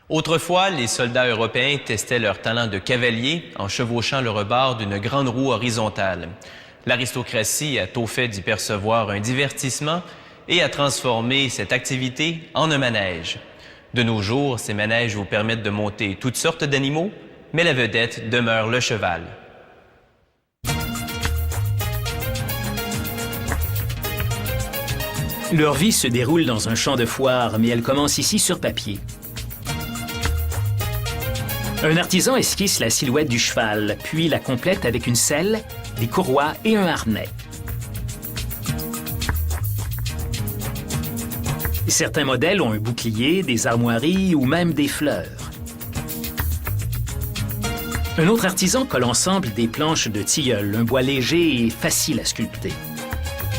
Autrefois, les soldats européens testaient leur talent de cavalier en chevauchant le rebord d'une grande roue horizontale. L'aristocratie a tôt fait d'y percevoir un divertissement et a transformé cette activité en un manège. De nos jours, ces manèges vous permettent de monter toutes sortes d'animaux, mais la vedette demeure le cheval. Leur vie se déroule dans un champ de foire, mais elle commence ici sur papier. Un artisan esquisse la silhouette du cheval, puis la complète avec une selle, des courroies et un harnais. Certains modèles ont un bouclier, des armoiries ou même des fleurs. Un autre artisan colle ensemble des planches de tilleul, un bois léger et facile à sculpter.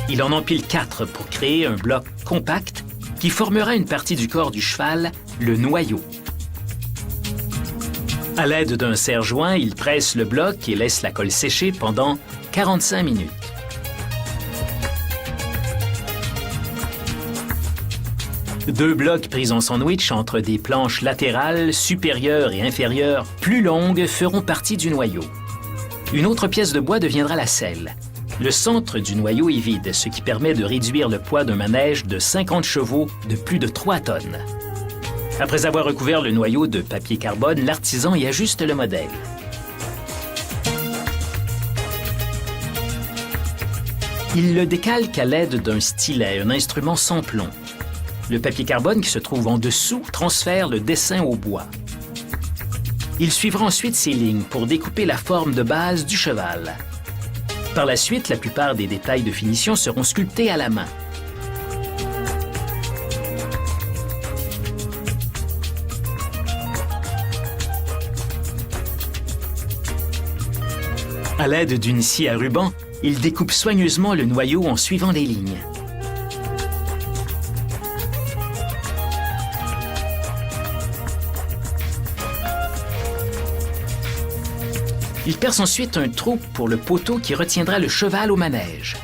Il en empile 4 pour créer un bloc compact qui formera une partie du corps du cheval, le noyau. À l'aide d'un serre-joint, il presse le bloc et laisse la colle sécher pendant 45 minutes. Deux blocs pris en sandwich entre des planches latérales, supérieures et inférieures plus longues feront partie du noyau. Une autre pièce de bois deviendra la selle. Le centre du noyau est vide, ce qui permet de réduire le poids d'un manège de 50 chevaux de plus de 3 tonnes. Après avoir recouvert le noyau de papier carbone, l'artisan y ajuste le modèle. Il le décalque à l'aide d'un stylet, un instrument sans plomb. Le papier carbone qui se trouve en dessous transfère le dessin au bois. Il suivra ensuite ces lignes pour découper la forme de base du cheval. Par la suite, la plupart des détails de finition seront sculptés à la main. À l'aide d'une scie à ruban, il découpe soigneusement le noyau en suivant les lignes. Il perce ensuite un trou pour le poteau qui retiendra le cheval au manège.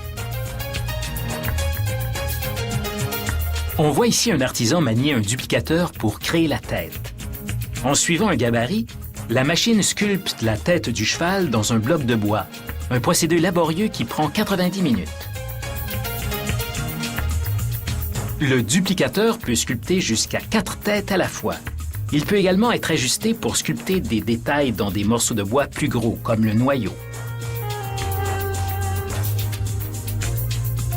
On voit ici un artisan manier un duplicateur pour créer la tête. En suivant un gabarit, la machine sculpte la tête du cheval dans un bloc de bois, un procédé laborieux qui prend 90 minutes. Le duplicateur peut sculpter jusqu'à 4 têtes à la fois. Il peut également être ajusté pour sculpter des détails dans des morceaux de bois plus gros, comme le noyau.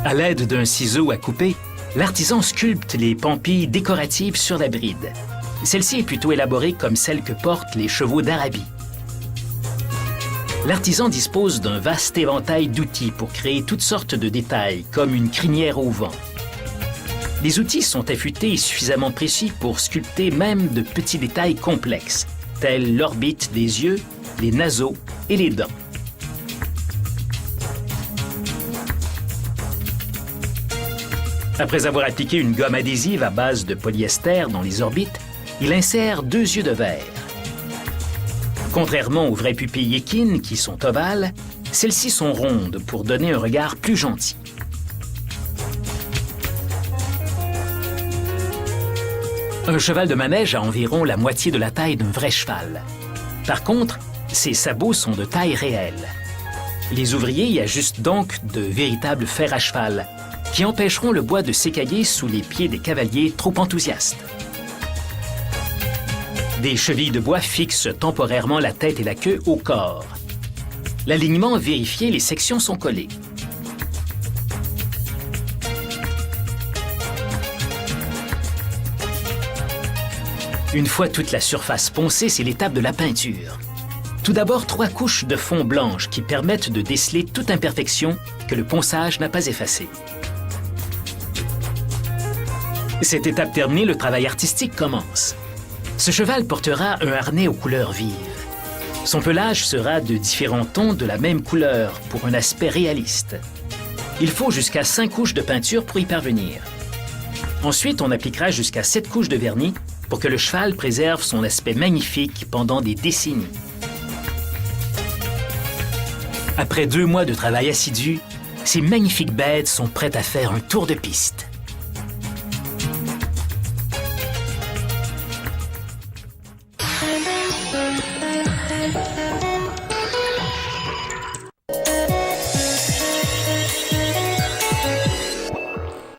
À l'aide d'un ciseau à couper, l'artisan sculpte les pampilles décoratives sur la bride. Celle-ci est plutôt élaborée comme celle que portent les chevaux d'Arabie. L'artisan dispose d'un vaste éventail d'outils pour créer toutes sortes de détails, comme une crinière au vent. Les outils sont affûtés et suffisamment précis pour sculpter même de petits détails complexes, tels l'orbite des yeux, les naseaux et les dents. Après avoir appliqué une gomme adhésive à base de polyester dans les orbites, il insère 2 yeux de verre. Contrairement aux vraies pupilles équines qui sont ovales, celles-ci sont rondes pour donner un regard plus gentil. Un cheval de manège a environ la moitié de la taille d'un vrai cheval. Par contre, ses sabots sont de taille réelle. Les ouvriers y ajustent donc de véritables fers à cheval, qui empêcheront le bois de s'écailler sous les pieds des cavaliers trop enthousiastes. Des chevilles de bois fixent temporairement la tête et la queue au corps. L'alignement vérifié, les sections sont collées. Une fois toute la surface poncée, c'est l'étape de la peinture. Tout d'abord, 3 couches de fond blanche qui permettent de déceler toute imperfection que le ponçage n'a pas effacée. Cette étape terminée, le travail artistique commence. Ce cheval portera un harnais aux couleurs vives. Son pelage sera de différents tons de la même couleur pour un aspect réaliste. Il faut jusqu'à 5 couches de peinture pour y parvenir. Ensuite, on appliquera jusqu'à 7 couches de vernis pour que le cheval préserve son aspect magnifique pendant des décennies. Après 2 mois de travail assidu, ces magnifiques bêtes sont prêtes à faire un tour de piste.